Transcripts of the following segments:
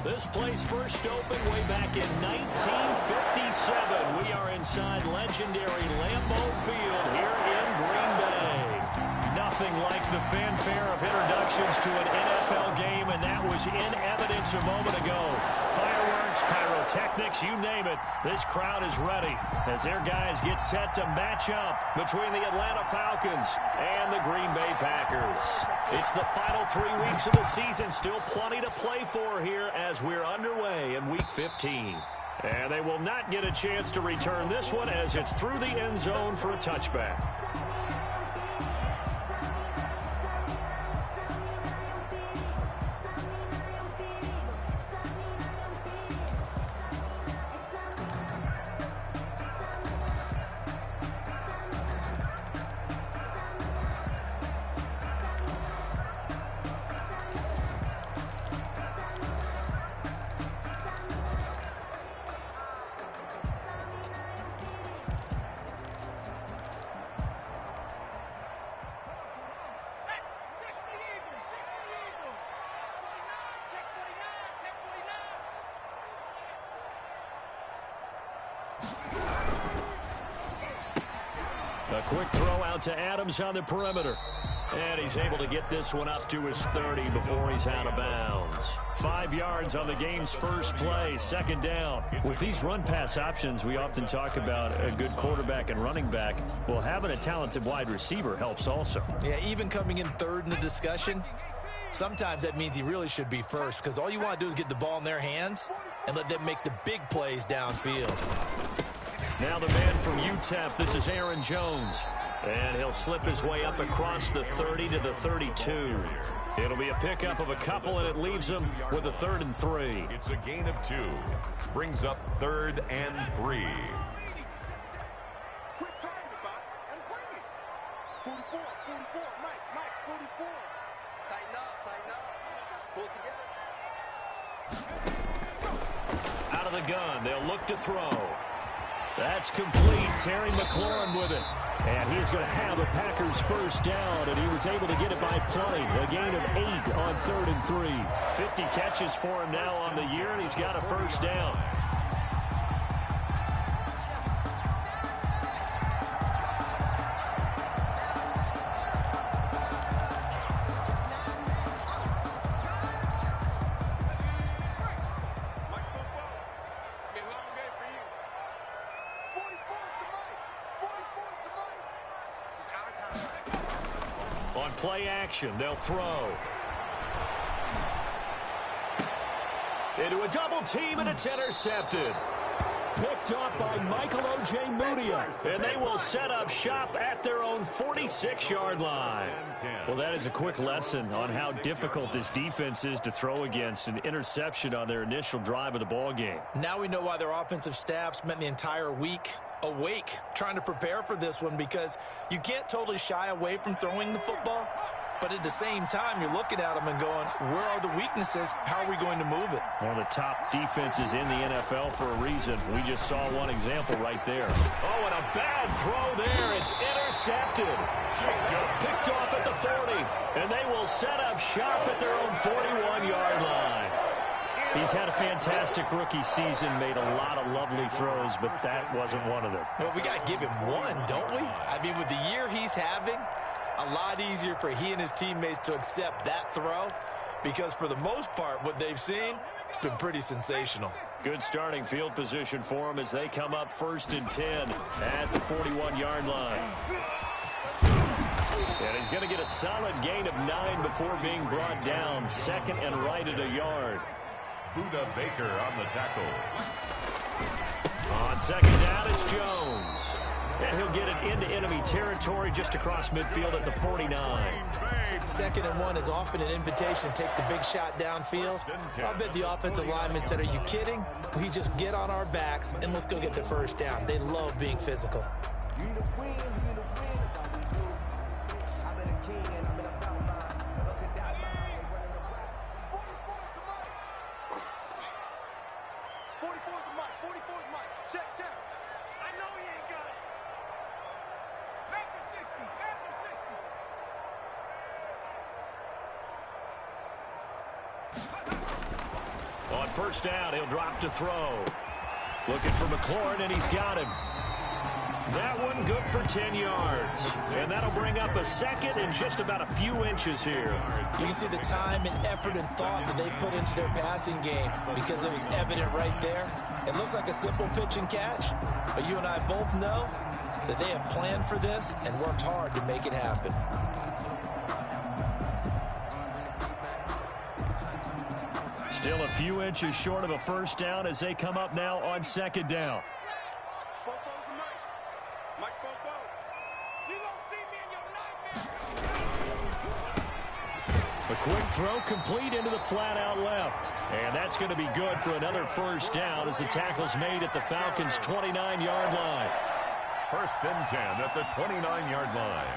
This place first opened way back in 1957. We are inside legendary Lambeau Field here in Green Bay. Nothing like the fanfare of introductions to an NFL game, and that was in evidence a moment ago. Fireworks, pyrotechnics, you name it. This crowd is ready as their guys get set to match up between the Atlanta Falcons and the Green Bay Packers. It's the final 3 weeks of the season. Still plenty to play for here as we're underway in Week 15. And they will not get a chance to return this one as it's through the end zone for a touchback. A quick throw out to Adams on the perimeter. And he's able to get this one up to his 30 before he's out of bounds. 5 yards on the game's first play, second down. With these run-pass options, we often talk about a good quarterback and running back. Well, having a talented wide receiver helps also. Yeah, even coming in third in the discussion, sometimes that means he really should be first because all you want to do is get the ball in their hands and let them make the big plays downfield. Now the man from UTEP, this is Aaron Jones. And he'll slip his way up across the 30 to the 32. It'll be a pickup of a couple, and it leaves him with a 3rd and 3. It's a gain of 2. Brings up 3rd and 3. Quit talking about it and bring it. 44, Mike, 44. Tighten up. Pull together. Out of the gun, they'll look to throw. That's complete. Terry McLaurin with it. And he's going to have a Packers first down, and he was able to get it by play. A gain of 8 on 3rd and 3. 50 catches for him now on the year, and he's got a first down. On play action, they'll throw. Into a double team, and it's intercepted. Picked off by Michael Ojemudia. And they will set up shop at their own 46-yard line. Well, that is a quick lesson on how difficult this defense is to throw against. An interception on their initial drive of the ball game. Now we know why their offensive staff spent the entire week awake trying to prepare for this one, because you can't totally shy away from throwing the football, but at the same time you're looking at them and going, where are the weaknesses? How are we going to move it? One of the top defenses in the NFL for a reason. We just saw one example right there. Oh, and a bad throw there. It's intercepted. Picked off at the 40, and they will set up shop at their own 41-yard line. He's had a fantastic rookie season, made a lot of lovely throws, but that wasn't one of them. Well, we got to give him one, don't we? I mean, with the year he's having, a lot easier for he and his teammates to accept that throw, because for the most part, what they've seen, it's been pretty sensational. Good starting field position for him as they come up 1st and 10 at the 41-yard line. And he's going to get a solid gain of 9 before being brought down. 2nd and right at a yard. Buda Baker on the tackle. On 2nd down, it's Jones. And he'll get it into enemy territory just across midfield at the 49. 2nd and 1 is often an invitation to take the big shot downfield. I'll bet the offensive lineman said, are you kidding? We just get on our backs and let's go get the first down. They love being physical. On first down. He'll drop to throw. Looking for McLaurin, and he's got him. That one good for 10 yards. And that'll bring up a second and just about a few inches here. You can see the time and effort and thought that they put into their passing game because it was evident right there. It looks like a simple pitch and catch, but you and I both know that they have planned for this and worked hard to make it happen. Still a few inches short of a first down as they come up now on second down. A quick throw complete into the flat out left. And that's going to be good for another first down as the tackle's made at the Falcons' 29-yard line. First and 10 at the 29-yard line.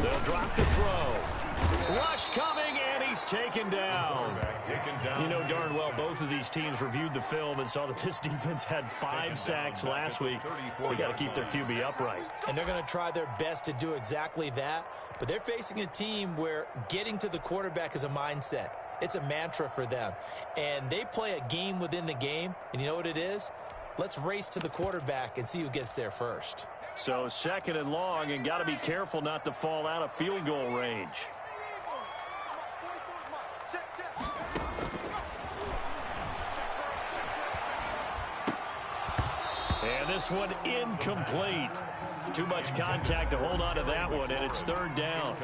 They'll drop the throw. Rush coming, and he's taken down. You know darn well both of these teams reviewed the film and saw that this defense had 5 sacks last week. They got to keep their QB upright. And they're going to try their best to do exactly that. But they're facing a team where getting to the quarterback is a mindset. It's a mantra for them. And they play a game within the game. And you know what it is? Let's race to the quarterback and see who gets there first. So second and long, and got to be careful not to fall out of field goal range. And this one incomplete. Too much contact to hold on to that one, and it's third down.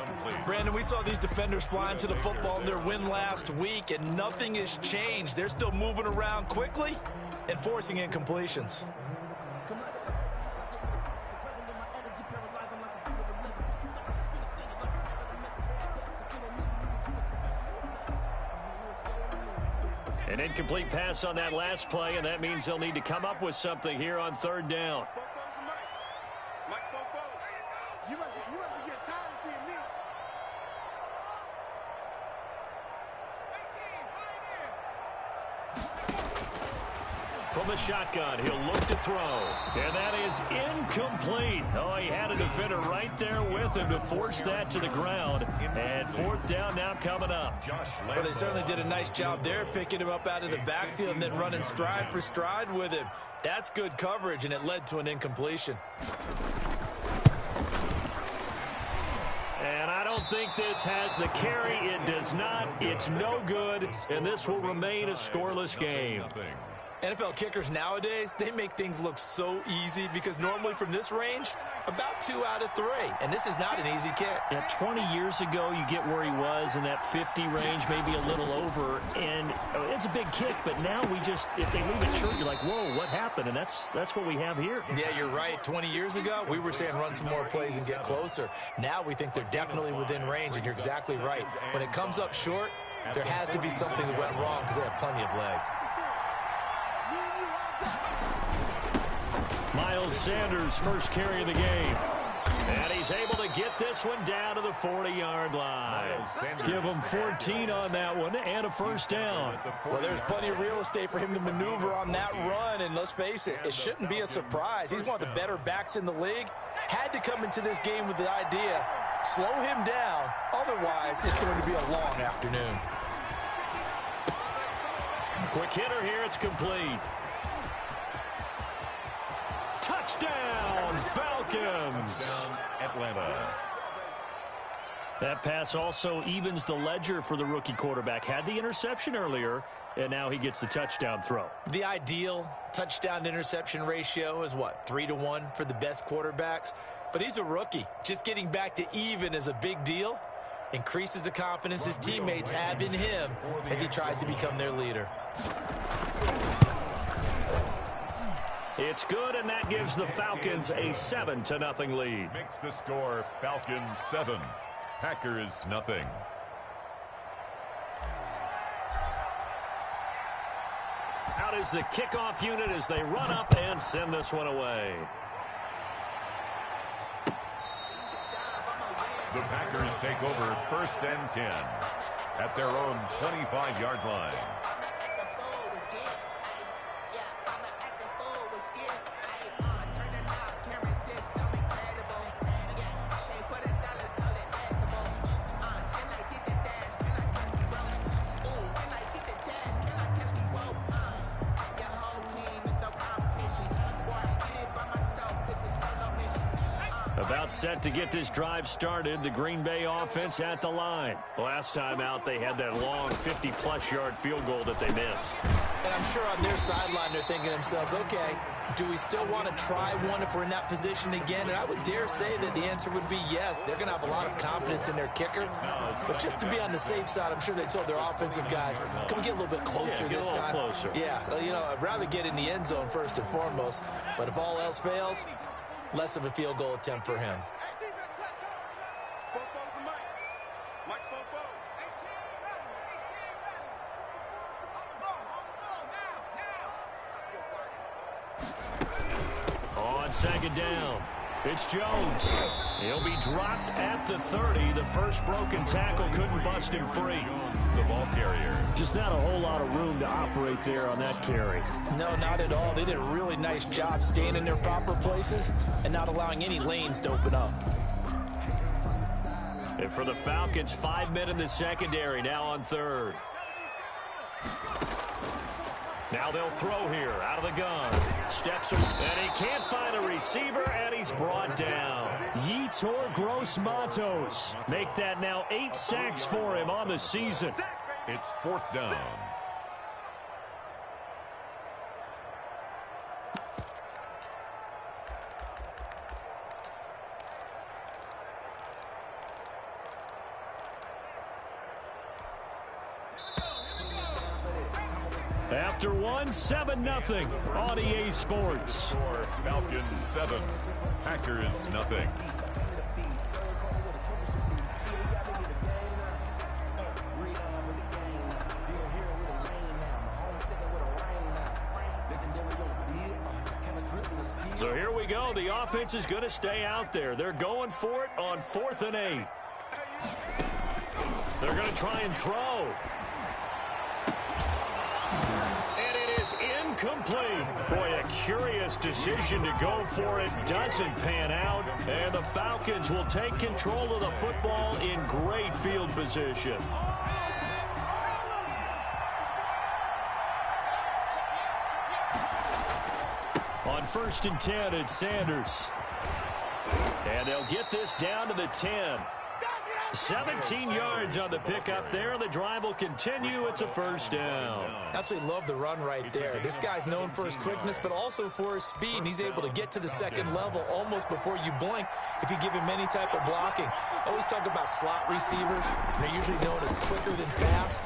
Brandon, we saw these defenders flying to the football in their win last week, and nothing has changed. They're still moving around quickly and forcing incompletions. An incomplete pass on that last play, and that means they'll need to come up with something here on third down. You must be getting tired of seeing this. From the shotgun, he'll look to throw. And that is incomplete. Oh, he had a defender right there with him to force that to the ground. And fourth down now coming up. Well, they certainly did a nice job there, picking him up out of the backfield and then running stride for stride with him. That's good coverage, and it led to an incompletion. And I don't think this has the carry. It does not. It's no good, and this will remain a scoreless game. NFL kickers nowadays, they make things look so easy because normally from this range, about 2 out of 3. And this is not an easy kick. Yeah, 20 years ago, you get where he was in that 50 range, maybe a little over. And it's a big kick, but now we just, if they leave it short, you're like, whoa, what happened? And that's what we have here. Yeah, you're right. 20 years ago, we were saying run some more plays and get closer. Now we think they're definitely within range, and you're exactly right. When it comes up short, there has to be something that went wrong because they have plenty of leg. Miles Sanders' first carry of the game. And he's able to get this one down to the 40-yard line. Give him 14 on that one and a first down. Well, there's plenty of real estate for him to maneuver on that run, and let's face it, it shouldn't be a surprise. He's one of the better backs in the league. Had to come into this game with the idea, slow him down, otherwise it's going to be a long afternoon. Quick hitter here, it's complete. Touchdown, Falcons! Atlanta. That pass also evens the ledger for the rookie quarterback. Had the interception earlier, and now he gets the touchdown throw. The ideal touchdown-interception ratio is, what, 3-to-1 for the best quarterbacks? But he's a rookie. Just getting back to even is a big deal. Increases the confidence his teammates have in him as he tries to become their leader. It's good, and that gives the Falcons a 7-0 lead. Makes the score Falcons 7, Packers nothing. Out is the kickoff unit as they run up and send this one away. The Packers take over first and 10. at their own 25-yard line. About set to get this drive started, the Green Bay offense at the line. Last time out, they had that long 50-plus yard field goal that they missed. And I'm sure on their sideline they're thinking to themselves, okay, do we still want to try one if we're in that position again? And I would dare say that the answer would be yes. They're going to have a lot of confidence in their kicker. But just to be on the safe side, I'm sure they told their offensive guys, can we get a little bit closer this time? Closer. Yeah, you know, I'd rather get in the end zone first and foremost. But if all else fails, less of a field goal attempt for him. On second down, it's Jones. He'll be dropped at the 30. The first broken tackle couldn't bust him free. The ball carrier. Just not a whole lot of room to operate there on that carry. No, not at all. They did a really nice job staying in their proper places and not allowing any lanes to open up. And for the Falcons, 5 men in the secondary, now on third. Now they'll throw here, out of the gun. Steps him, and he can't find a receiver, and he's brought down. Yetur Gross-Matos make that now 8 sacks for him on the season. It's fourth down. After one, 7-0 on EA Sports. Falcons 7, Packers nothing. So here we go. The offense is going to stay out there. They're going for it on 4th and 8. They're going to try and throw. And it is incomplete. Boy, a curious decision to go for it. Doesn't pan out. And the Falcons will take control of the football in great field position. On 1st and 10, it's Sanders. And they'll get this down to the 10. 17 yards on the pickup there. The drive will continue. It's a first down. Absolutely love the run right there. This guy's known for his quickness, but also for his speed. He's able to get to the second level almost before you blink if you give him any type of blocking. Always talk about slot receivers. They're usually known as quicker than fast.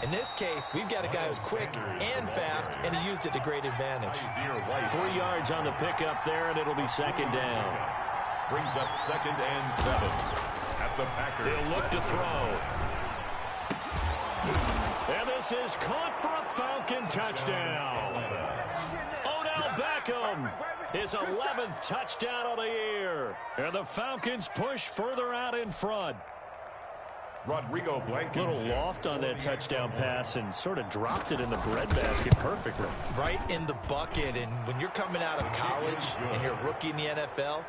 In this case, we've got a guy who's quick and fast, and he used it to great advantage. 3 yards on the pickup there, and it'll be second down. Brings up 2nd and 7. At the Packers. He'll look to throw. And this is caught for a Falcon touchdown. Odell Beckham, his 11th touchdown of the year. And the Falcons push further out in front. Rodrigo Blankenship. Little loft on that touchdown pass and sort of dropped it in the breadbasket perfectly. Right in the bucket. And when you're coming out of college and you're a rookie in the NFL,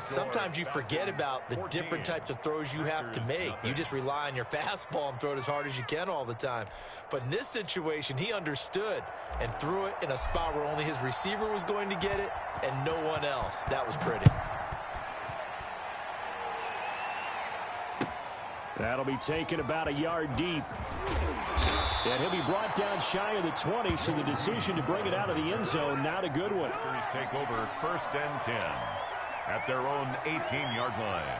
sometimes you forget about the different types of throws you have to make. You just rely on your fastball and throw it as hard as you can all the time. But in this situation, he understood and threw it in a spot where only his receiver was going to get it and no one else. That was pretty. That'll be taken about a yard deep. And he'll be brought down shy of the 20, so the decision to bring it out of the end zone, not a good one. Packers take over 1st and 10 at their own 18-yard line.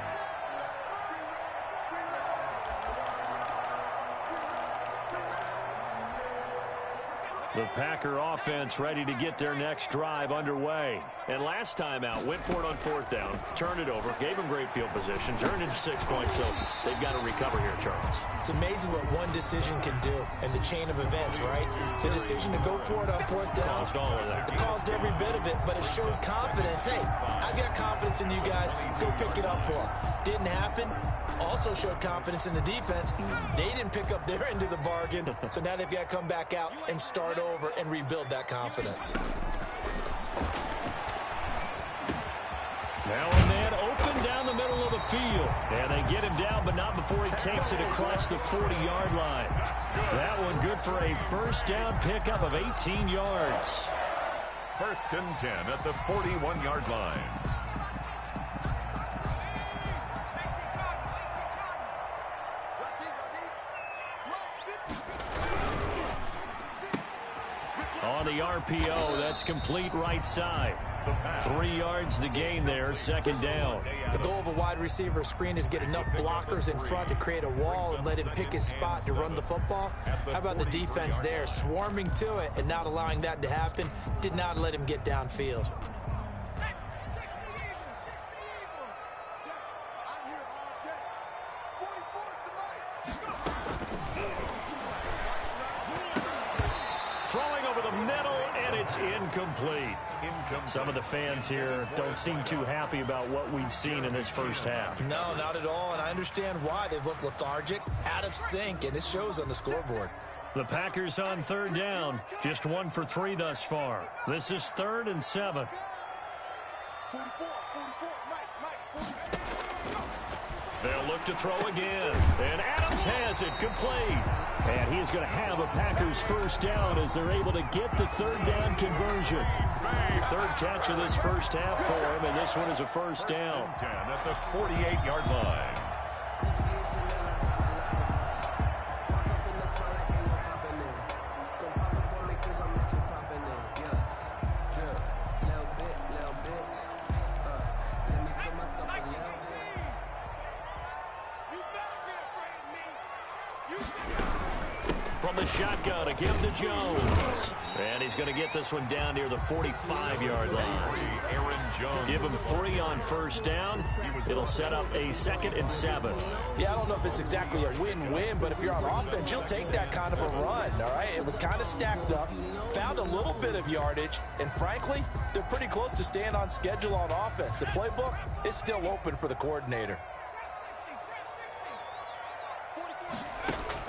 The Packer offense ready to get their next drive underway. And last time out, went for it on fourth down, turned it over, gave them great field position, turned into 6 points, so they've got to recover here, Charles. It's amazing what one decision can do in the chain of events, right? The decision to go for it on fourth down. Caused all of that. It caused every bit of it, but it showed confidence. Hey, I've got confidence in you guys. Go pick it up for them. Didn't happen. Also showed confidence in the defense. They didn't pick up their end of the bargain, so now they've got to come back out and start over and rebuild that confidence. Now a man open down the middle of the field. And they get him down, but not before he takes it across the 40-yard line. That one good for a first down pickup of 18 yards. First and 10 at the 41-yard line. On the RPO, that's complete right side. 3 yards the gain there, second down. The goal of a wide receiver screen is get enough blockers in front to create a wall and let him pick his spot to run the football. How about the defense there, swarming to it and not allowing that to happen? Did not let him get downfield. Throwing over the middle, and it's incomplete. Some of the fans here don't seem too happy about what we've seen in this first half. No, not at all, and I understand why. They've looked lethargic, out of sync, and it shows on the scoreboard. The Packers on third down, just 1 for 3 thus far. This is 3rd and 7. 44, Mike, 44. They'll look to throw again, and Adams has it complete. And he is going to have a Packers first down as they're able to get the third down conversion. Third catch of this first half for him, and this one is a first down. 10 at the 48-yard line. From the shotgun, a give to Jones. And he's going to get this one down near the 45-yard line. Aaron Jones. Give him 3 on first down. It'll set up a 2nd and 7. Yeah, I don't know if it's exactly a win-win, but if you're on offense, you'll take that kind of a run, all right? It was kind of stacked up, found a little bit of yardage, and frankly, they're pretty close to staying on schedule on offense. The playbook is still open for the coordinator.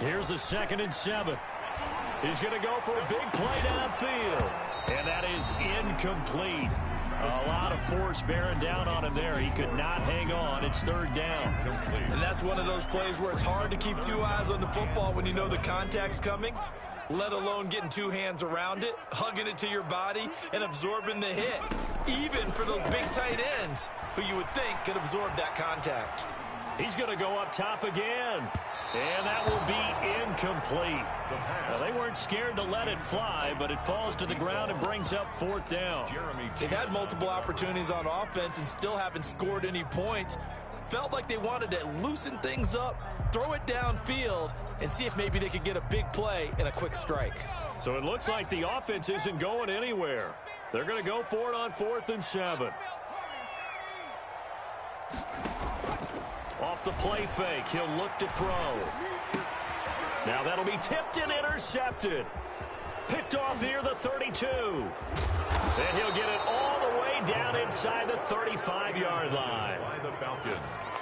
Here's a 2nd and 7. He's going to go for a big play downfield. And that is incomplete. A lot of force bearing down on him there. He could not hang on. It's 3rd down. And that's one of those plays where it's hard to keep 2 eyes on the football when you know the contact's coming, let alone getting 2 hands around it, hugging it to your body, and absorbing the hit, even for those big tight ends who you would think could absorb that contact. He's going to go up top again. And that will be incomplete. Now, they weren't scared to let it fly, but it falls to the ground and brings up 4th down. They've had multiple opportunities on offense and still haven't scored any points. Felt like they wanted to loosen things up, throw it downfield, and see if maybe they could get a big play and a quick strike. So it looks like the offense isn't going anywhere. They're going to go for it on 4th and 7. Off the play fake, he'll look to throw. Now that'll be tipped and intercepted. Picked off near the 32. And he'll get it all the way down inside the 35-yard line.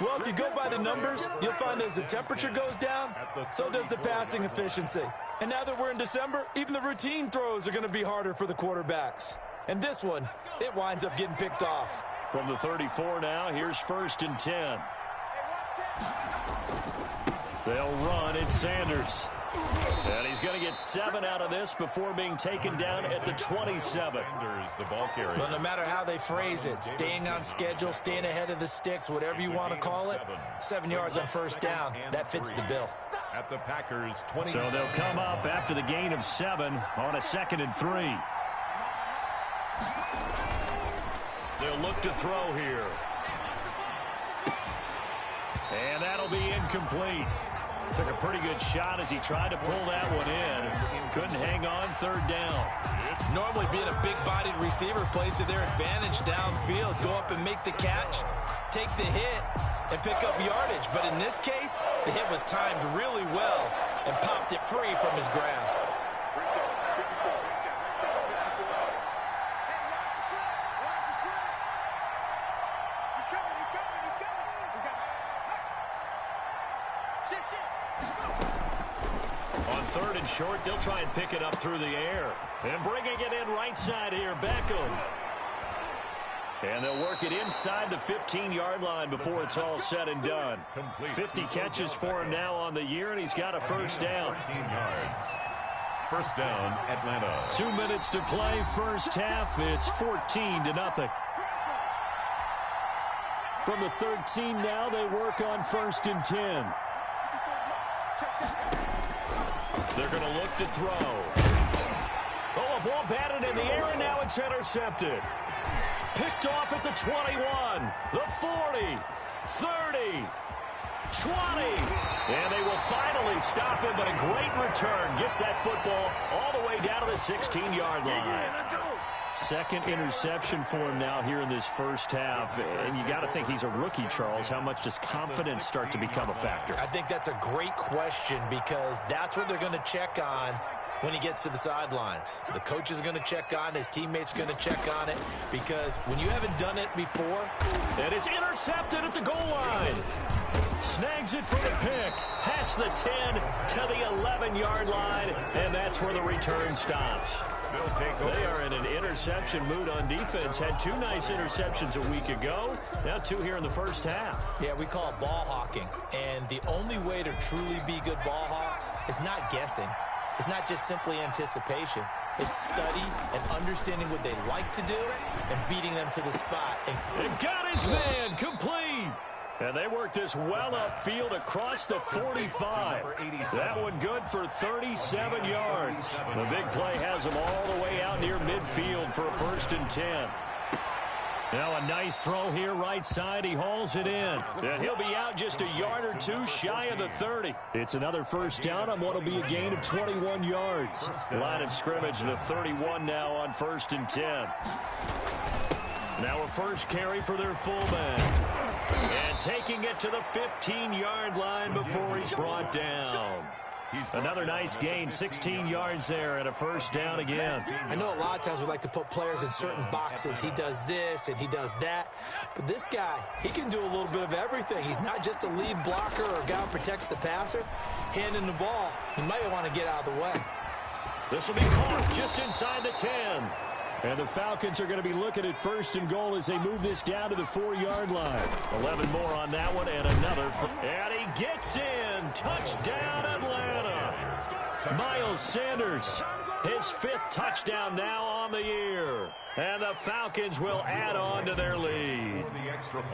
Well, if you go by the numbers, you'll find as the temperature goes down, so does the passing efficiency. And now that we're in December, even the routine throws are going to be harder for the quarterbacks. And this one, it winds up getting picked off. From the 34 now, here's 1st and 10. They'll run. It's Sanders. And he's going to get 7 out of this before being taken down at the 27. Well, no matter how they phrase it, staying on schedule, staying ahead of the sticks, whatever you want to call it, 7 yards on first down, that fits the bill. At the Packers 20. So they'll come up after the gain of 7 on a 2nd and 3. They'll look to throw here. And that'll be incomplete. Took a pretty good shot as he tried to pull that one in. Couldn't hang on third down. Normally being a big-bodied receiver plays to their advantage downfield. Go up and make the catch, take the hit, and pick up yardage. But in this case, the hit was timed really well and popped it free from his grasp. On third and short, they'll try and pick it up through the air. And bringing it in right side here, Beckham. And they'll work it inside the 15-yard line before it's all said and done. 50 catches for him now on the year, and he's got a first down. 14 yards. First down, Atlanta. 2 minutes to play, first half. It's 14-0. From the 13 now, they work on 1st and 10. They're going to look to throw. Oh, a ball batted in the air, and now it's intercepted. Picked off at the 21, the 40, 30, 20. And they will finally stop him, but a great return. Gets that football all the way down to the 16-yard line. Second interception for him now here in this first half. And you got to think he's a rookie, Charles. How much does confidence start to become a factor? I think that's a great question because that's what they're going to check on when he gets to the sidelines. The coach is going to check on, his teammates are going to check on it, because when you haven't done it before. And it's intercepted at the goal line. Snags it for the pick. Past the 10 to the 11-yard line, and that's where the return stops. They are in an interception mood on defense. Had 2 nice interceptions a week ago. Now 2 here in the first half. Yeah, we call it ball hawking. And the only way to truly be good ball hawks is not guessing. It's not just simply anticipation. It's study and understanding what they like to do and beating them to the spot. And got his man complete. And they work this well upfield across the 45. That one good for 37 yards. The big play has them all the way out near midfield for a 1st and 10. Now a nice throw here right side. He hauls it in. And he'll be out just a yard or 2 shy of the 30. It's another first down on what will be a gain of 21 yards. Line of scrimmage to the 31 now on 1st and 10. Now a first carry for their fullback. And taking it to the 15-yard line before he's brought down. Another nice gain, 16 yards there, and a first down again. I know a lot of times we like to put players in certain boxes. He does this and he does that. But this guy, he can do a little bit of everything. He's not just a lead blocker or a guy who protects the passer. Handing the ball, he might want to get out of the way. This will be caught just inside the 10. And the Falcons are going to be looking at 1st and goal as they move this down to the 4-yard line. 11 more on that one and another. And he gets in. Touchdown, Atlanta. Miles Sanders, his 5th touchdown now on the year. And the Falcons will add on to their lead.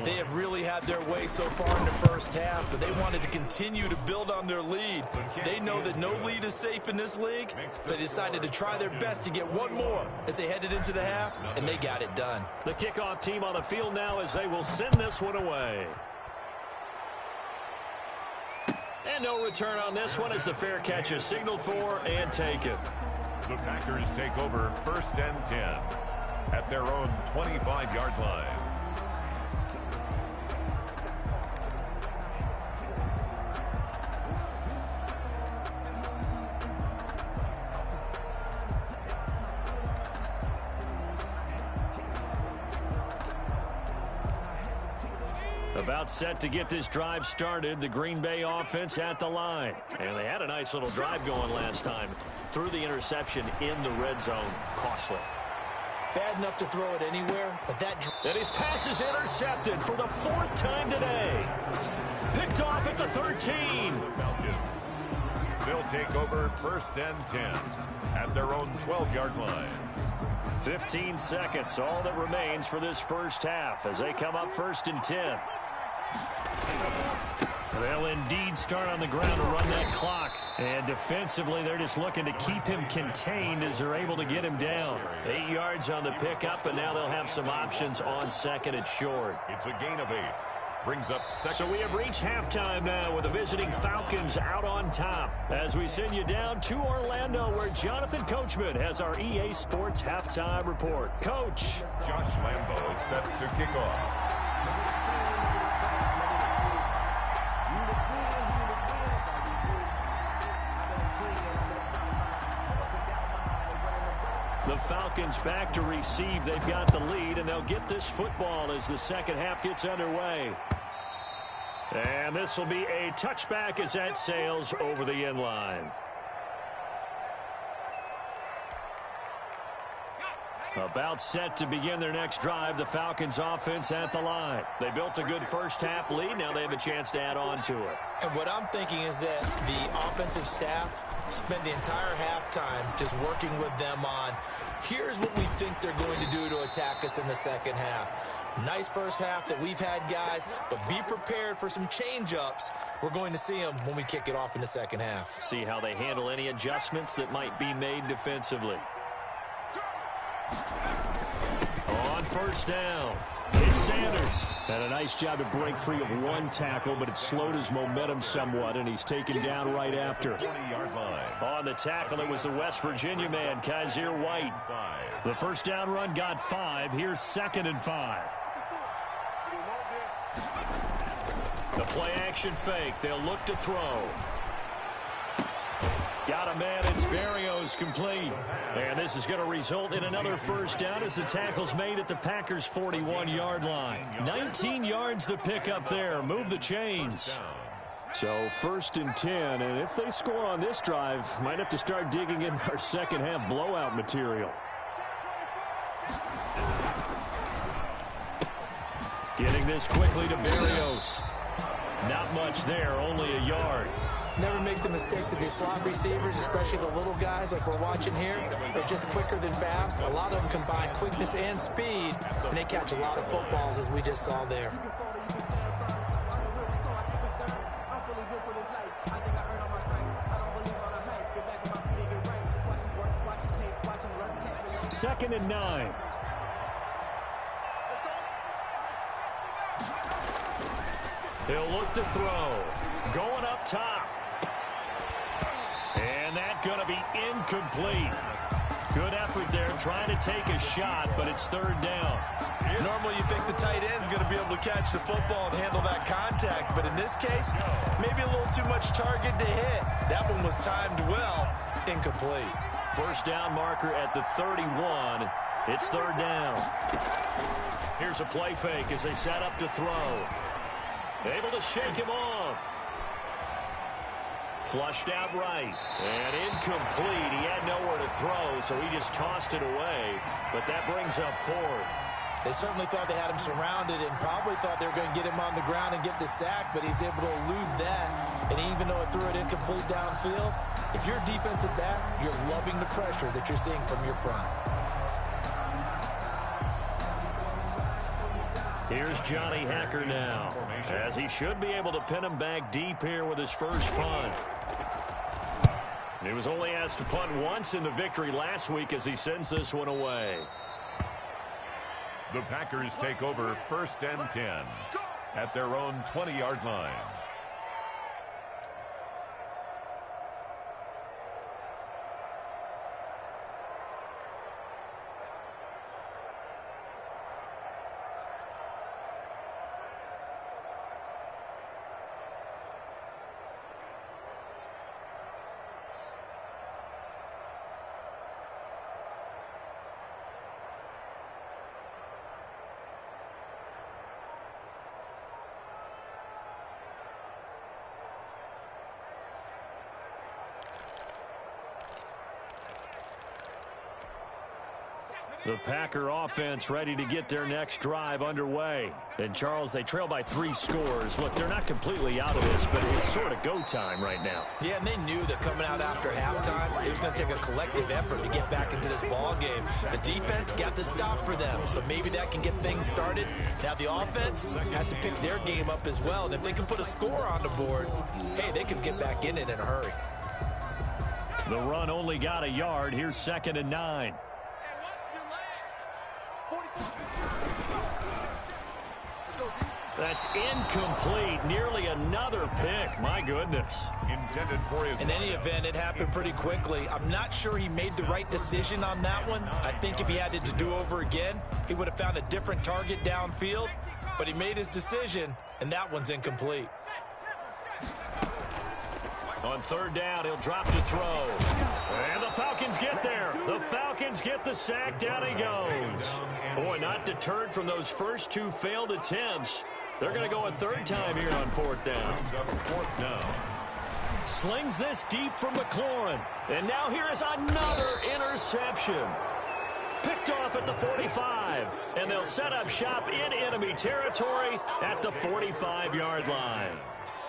They have really had their way so far in the first half, but they wanted to continue to build on their lead. They know that no lead is safe in this league, so they decided to try their best to get one more as they headed into the half, and they got it done. The kickoff team on the field now as they will send this one away. And no return on this one as the fair catch is signaled for and taken. The Packers take over 1st and 10 at their own 25-yard line. About set to get this drive started, the Green Bay offense at the line. And they had a nice little drive going last time. Threw the interception in the red zone. Costly. Bad enough to throw it anywhere, but that... And his pass is intercepted for the 4th time today. Picked off at the 13. Falcons. They'll take over 1st and 10 at their own 12-yard line. 15 seconds, all that remains for this first half as they come up 1st and 10. They'll indeed start on the ground to run that clock. And defensively, they're just looking to keep him contained as they're able to get him down. 8 yards on the pickup, and now they'll have some options on 2nd and short. It's a gain of 8. brings up second. So we have reached halftime now with the visiting Falcons out on top. As we send you down to Orlando, where Jonathan Coachman has our EA Sports halftime report. Coach. Josh Lambo is set to kick off. The Falcons back to receive. They've got the lead, and they'll get this football as the second half gets underway. And this will be a touchback as that sails over the end line. About set to begin their next drive, the Falcons offense at the line. They built a good first half lead. Now they have a chance to add on to it. And what I'm thinking is that the offensive staff spent the entire halftime just working with them on, here's what we think they're going to do to attack us in the second half. Nice first half that we've had, guys, but be prepared for some change-ups. We're going to see them when we kick it off in the second half. See how they handle any adjustments that might be made defensively. On first down, it's Sanders. Had a nice job to break free of one tackle, but it slowed his momentum somewhat, and he's taken down right after. 20-yard line. On the tackle, it was the West Virginia man, Kaiser White. The first down run got 5. Here's 2nd and 5. The play action fake. They'll look to throw. Got a man. It's Berrios complete. And this is going to result in another first down as the tackle's made at the Packers' 41-yard line. 19 yards to pick up there. Move the chains. So 1st and 10, and if they score on this drive, might have to start digging in our second half blowout material. Getting this quickly to Berrios. Not much there, only a yard. Never make the mistake that these slot receivers, especially the little guys like we're watching here, they're just quicker than fast. A lot of them combine quickness and speed, and they catch a lot of footballs, as we just saw there. Second and 9. He'll look to throw. Going up top. And that's going to be incomplete. Good effort there trying to take a shot, but it's 3rd down. Normally you think the tight end's going to be able to catch the football and handle that contact, but in this case, maybe a little too much target to hit. That one was timed well, incomplete. First down marker at the 31. It's 3rd down. Here's a play fake as they set up to throw. Able to shake him off. Flushed out right. And incomplete. He had nowhere to throw, so he just tossed it away. But that brings up 4th. They certainly thought they had him surrounded and probably thought they were going to get him on the ground and get the sack, but he was able to elude that. And even though it threw it incomplete downfield, if you're a defensive back, you're loving the pressure that you're seeing from your front. Here's Johnny Hacker now, as he should be able to pin him back deep here with his first punt. He was only asked to punt once in the victory last week as he sends this one away. The Packers take over 1st and 10 at their own 20-yard line. The Packer offense ready to get their next drive underway. And, Charles, they trail by 3 scores. Look, they're not completely out of this, but it's sort of go time right now. Yeah, and they knew that coming out after halftime, it was going to take a collective effort to get back into this ball game. The defense got the stop for them, so maybe that can get things started. Now the offense has to pick their game up as well, and if they can put a score on the board, hey, they can get back in it in a hurry. The run only got a yard. Here's 2nd and 9. Let's go, D. That's incomplete. Nearly another pick. My goodness. Intended for his In any event, it happened pretty quickly. I'm not sure he made the right decision on that one. I think if he had it to do over again, he would have found a different target downfield. But he made his decision, and that one's incomplete. On third down, he'll drop to throw. And the Falcons get there. The Falcons get the sack. Down he goes. Boy, not deterred from those first two failed attempts. They're going to go a third time here on fourth down. fourth down. Slings this deep from McLaurin. And now here is another interception. Picked off at the 45. And they'll set up shop in enemy territory at the 45-yard line.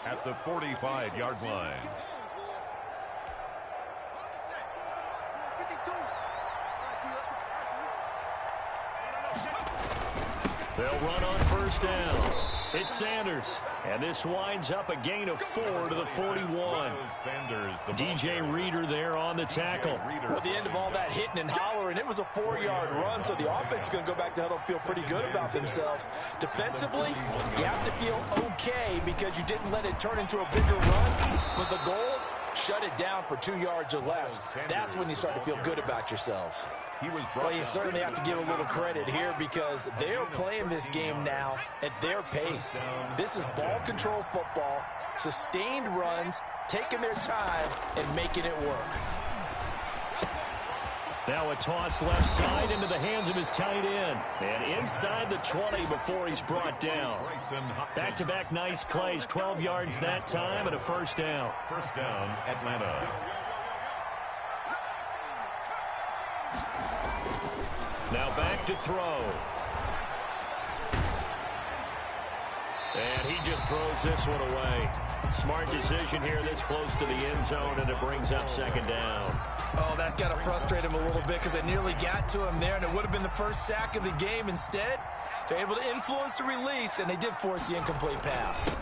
At the 45-yard line. They'll run on first down. It's Sanders. And this winds up a gain of 4 to the 41. Sanders, the DJ Reader there on the tackle. At the end of all that hitting and hollering, it was a 4-yard run, so the offense is going to go back to huddle and feel pretty good about themselves. Defensively, you have to feel okay because you didn't let it turn into a bigger run. But the goal, shut it down for 2 yards or less. That's when you start to feel good about yourselves. Well, you certainly have to give a little credit here because they're playing this game now at their pace. This is ball control football, sustained runs, taking their time, and making it work. Now a toss left side into the hands of his tight end. And inside the 20 before he's brought down. Back-to-back nice plays, 12 yards that time and a first down. First down, Atlanta. Now back to throw. And he just throws this one away. Smart decision here this close to the end zone, and it brings up second down. Oh, that's got to frustrate him a little bit because they nearly got to him there, and it would have been the first sack of the game. Instead, they're able to influence the release, and they did force the incomplete pass.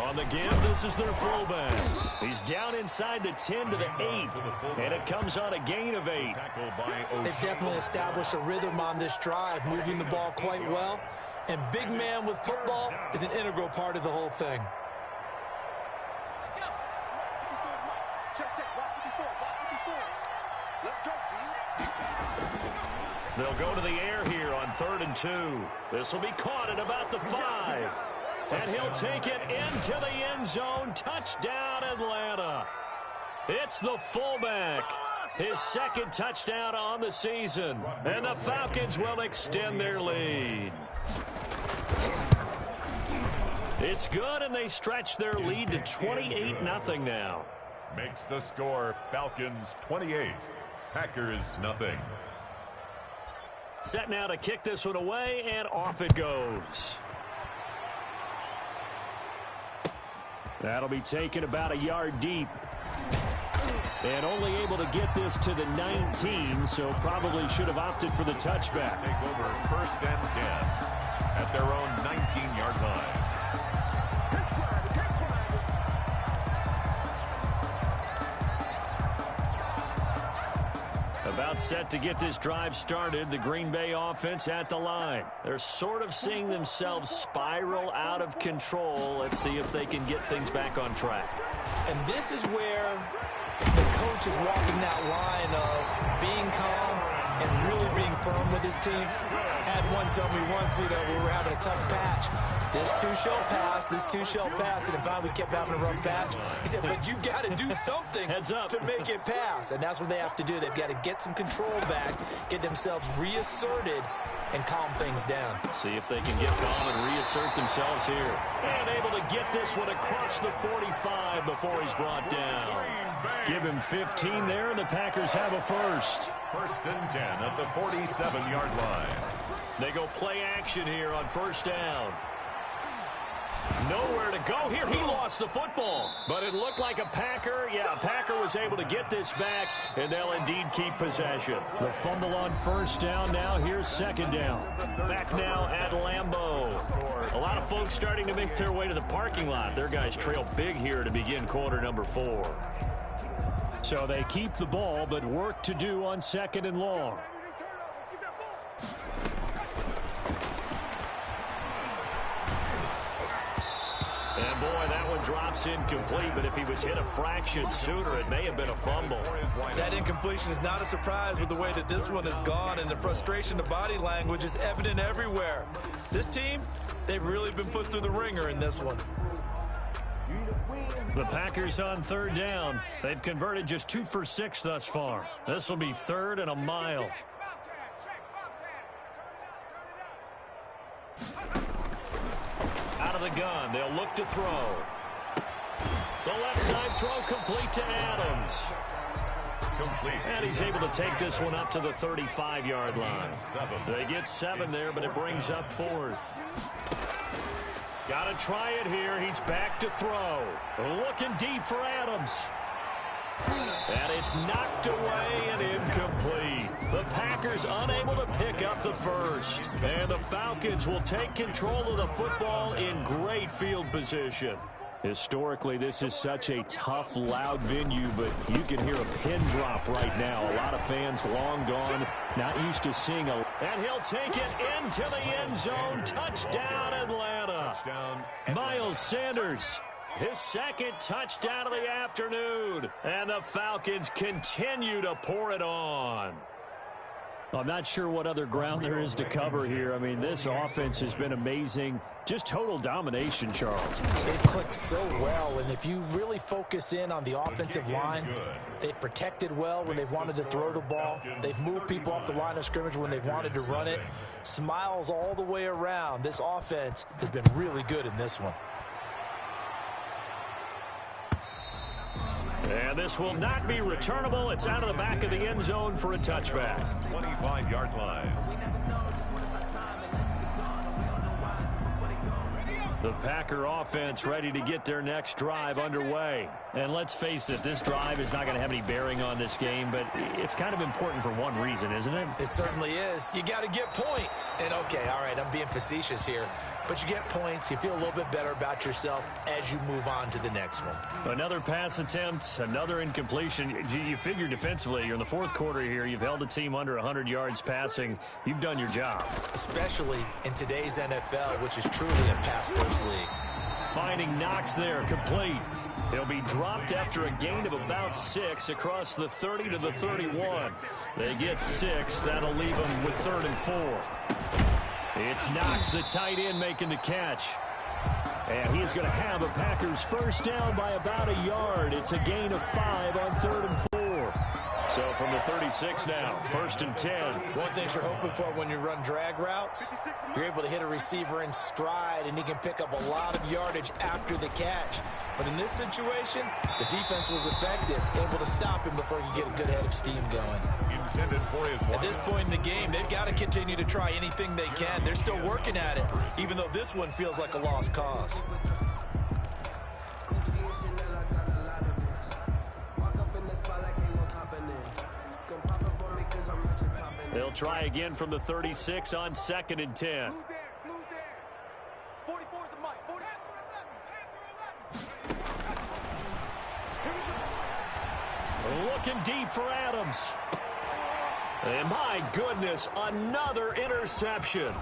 On the give, this is their fullback. He's down inside the 10 to the 8, and it comes on a gain of 8. They've definitely established a rhythm on this drive, moving the ball quite well. And big man with football is an integral part of the whole thing. They'll go to the air here on 3rd and 2. This will be caught at about the 5. And he'll take it into the end zone. Touchdown, Atlanta. It's the fullback. His second touchdown on the season. And the Falcons will extend their lead. It's good, and they stretch their lead to 28-0 now. Makes the score Falcons 28, Packers nothing. Set now to kick this one away, and off it goes. That'll be taken about a yard deep. And only able to get this to the 19, so probably should have opted for the touchback. Take over 1st and 10 at their own 19-yard line. About set to get this drive started, the Green Bay offense at the line. They're sort of seeing themselves spiral out of control. Let's see if they can get things back on track. And this is where the coach is walking that line of being calm and really being firm with his team. Had one tell me once, we were having a tough patch. This too shall pass, this too shall pass. And finally we kept having a rough patch. He said, but you've got to do something to make it pass. And that's what they have to do. They've got to get some control back, get themselves reasserted, and calm things down. See if they can get calm and reassert themselves here. And able to get this one across the 45 before he's brought down. Give him 15 there, and the Packers have a first. 1st and 10 at the 47-yard line. They go play action here on first down. Nowhere to go here. He lost the football. But it looked like a Packer. Yeah, a Packer was able to get this back, and they'll indeed keep possession. The fumble on first down now. Here's second down. Back now at Lambeau. A lot of folks starting to make their way to the parking lot. Their guys trail big here to begin quarter number 4. So they keep the ball, but work to do on 2nd and long. And, boy, that one drops incomplete, but if he was hit a fraction sooner, it may have been a fumble. That incompletion is not a surprise with the way that this one has gone, and the frustration of body language is evident everywhere. This team, they've really been put through the ringer in this one. The Packers on third down. They've converted just 2 for 6 thus far. This will be third and a mile. Out of the gun, they'll look to throw. The left side throw complete to Adams. Complete. And he's able to take this one up to the 35-yard line. They get 7 there, but it brings up 4th. Got to try it here. He's back to throw. Looking deep for Adams. And it's knocked away and incomplete. The Packers unable to pick up the first. And the Falcons will take control of the football in great field position. Historically, this is such a tough, loud venue, but you can hear a pin drop right now. A lot of fans long gone, not used to seeing a... And he'll take it into the end zone. Touchdown, Atlanta. Touchdown. Miles Sanders, his second touchdown of the afternoon. And the Falcons continue to pour it on. I'm not sure what other ground there is to cover here. I mean, this offense has been amazing. Just total domination, Charles. They've clicked so well, and if you really focus in on the offensive line, they've protected well when they've wanted to throw the ball. They've moved people off the line of scrimmage when they've wanted to run it. Smiles all the way around. This offense has been really good in this one. And this will not be returnable. It's out of the back of the end zone for a touchback. 25-yard line. The Packer offense ready to get their next drive underway. And let's face it, this drive is not going to have any bearing on this game, but it's kind of important for one reason, isn't it? It certainly is. You got to get points. And, okay, all right, I'm being facetious here. But you get points. You feel a little bit better about yourself as you move on to the next one. Another pass attempt, another incompletion. You figure defensively, you're in the fourth quarter here. You've held the team under 100 yards passing. You've done your job. Especially in today's NFL, which is truly a pass-first league. Finding Knox there, complete. He'll be dropped after a gain of about 6 across the 30 to the 31. They get 6. That'll leave them with 3rd and 4. It's Knox, the tight end, making the catch. And he's going to have a Packers first down by about a yard. It's a gain of 5 on 3rd and 4. So from the 36 now, 1st and 10. One thing you're hoping for when you run drag routes, you're able to hit a receiver in stride, and he can pick up a lot of yardage after the catch. But in this situation, the defense was effective, able to stop him before he could get a good head of steam going. Intended for his one. At this point in the game, they've got to continue to try anything they can. They're still working at it, even though this one feels like a lost cause. They'll try again from the 36 on 2nd and 10. Looking deep for Adams. And my goodness, another interception.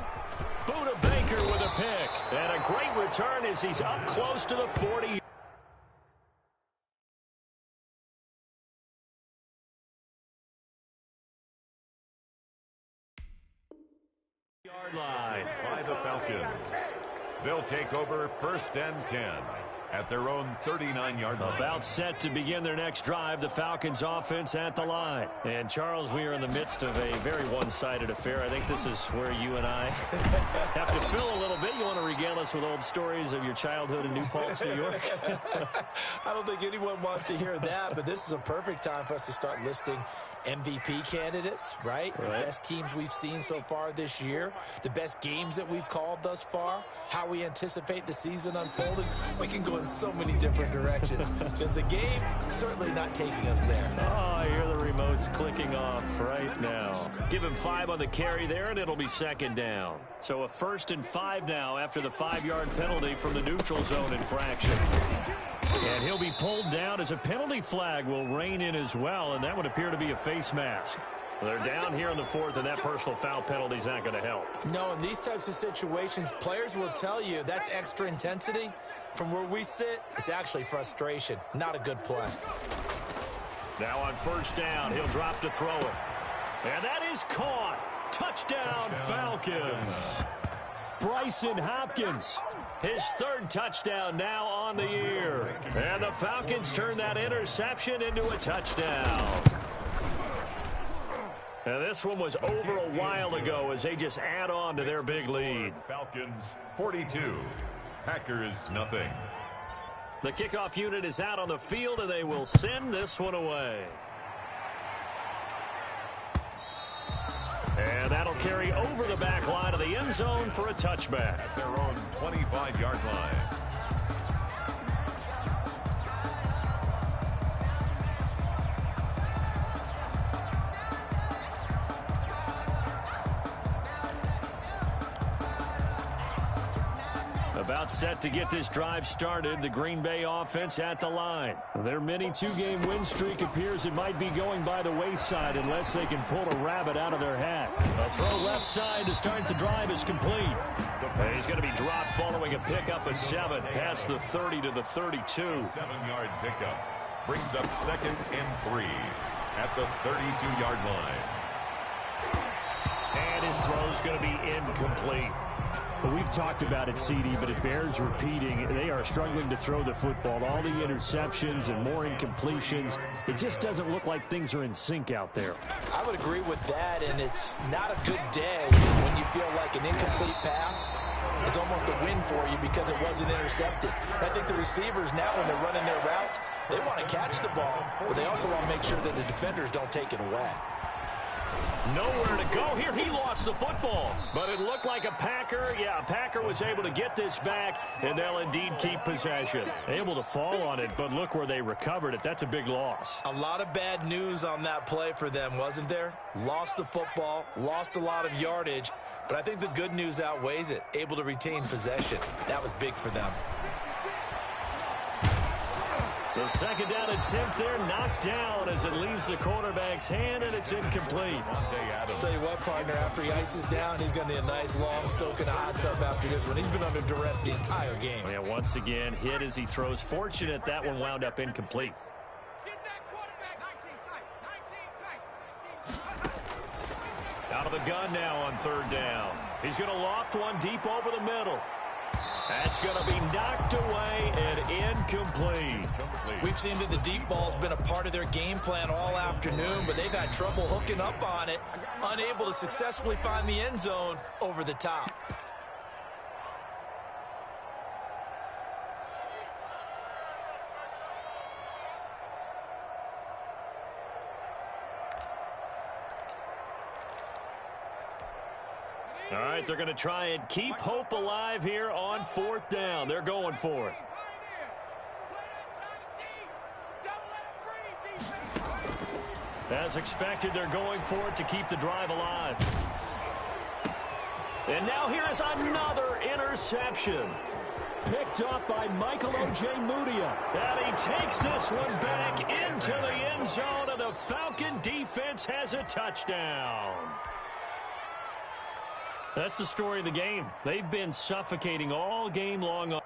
Buda Baker with a pick. And a great return as he's up close to the 40. Yard line By the Falcons. They'll take over 1st and 10 at their own 39-yard line. About set to begin their next drive, the Falcons offense at the line. And, Charles, we are in the midst of a very one-sided affair. I think this is where you and I have to fill a little bit. You want to regale us with old stories of your childhood in New Paltz, New York? I don't think anyone wants to hear that, but this is a perfect time for us to start listing MVP candidates, right? The best teams we've seen so far this year, the best games that we've called thus far, how we anticipate the season unfolding. We can go in so many different directions because the game is certainly not taking us there. Oh, I hear the remotes clicking off right now. Give him 5 on the carry there, and it'll be 2nd down. So a 1st and 5 now after the 5-yard penalty from the neutral zone infraction. And he'll be pulled down as a penalty flag will rein in as well, and that would appear to be a face mask. They're down here in the 4th, and that personal foul penalty is not going to help. No, in these types of situations, players will tell you that's extra intensity. From where we sit, it's actually frustration, not a good play. Now on first down, he'll drop to throw it. And that is caught. Touchdown, Falcons. Bryson Hopkins, his third touchdown now on the year. And the Falcons turn that interception into a touchdown. And this one was over a while ago as they just add on to their big lead. Falcons 42, Packers nothing. The kickoff unit is out on the field, and they will send this one away. And that'll carry over the back line of the end zone for a touchback. At their own 25-yard line. About set to get this drive started, the Green Bay offense at the line. Their mini two-game win streak appears it might be going by the wayside unless they can pull a rabbit out of their hat. A throw left side to start the drive is complete. And he's going to be dropped following a pickup of 7 past the 30 to the 32. 7-yard pickup brings up 2nd and 3 at the 32-yard line. And his throw's going to be incomplete. Well, we've talked about it, CD, but it bears repeating. They are struggling to throw the football. All the interceptions and more incompletions. It just doesn't look like things are in sync out there. I would agree with that, and it's not a good day when you feel like an incomplete pass is almost a win for you because it wasn't intercepted. I think the receivers now, when they're running their routes, they want to catch the ball, but they also want to make sure that the defenders don't take it away. Nowhere to go here. He lost the football, but it looked like a Packer. Yeah, a Packer was able to get this back, and they'll indeed keep possession. Able to fall on it, but look where they recovered it. That's a big loss. A lot of bad news on that play for them, wasn't there? Lost the football, lost a lot of yardage, but I think the good news outweighs it. Able to retain possession. That was big for them. The second down attempt there knocked down as it leaves the quarterback's hand, and it's incomplete. I'll tell you what, partner, after he ices down, he's going to need a nice long soak in a hot tub after this one. He's been under duress the entire game. Yeah, once again, hit as he throws. Fortunate that one wound up incomplete. Out of the gun now on third down. He's going to loft one deep over the middle. That's going to be knocked away and incomplete. We've seen that the deep ball's been a part of their game plan all afternoon, but they've had trouble hooking up on it, unable to successfully find the end zone over the top. All right, they're going to try and keep hope alive here on fourth down. They're going for it. As expected, they're going for it to keep the drive alive. And now here is another interception. Picked up by Michael Ojemudia. And he takes this one back into the end zone, and the Falcon defense has a touchdown. That's the story of the game. They've been suffocating all game long.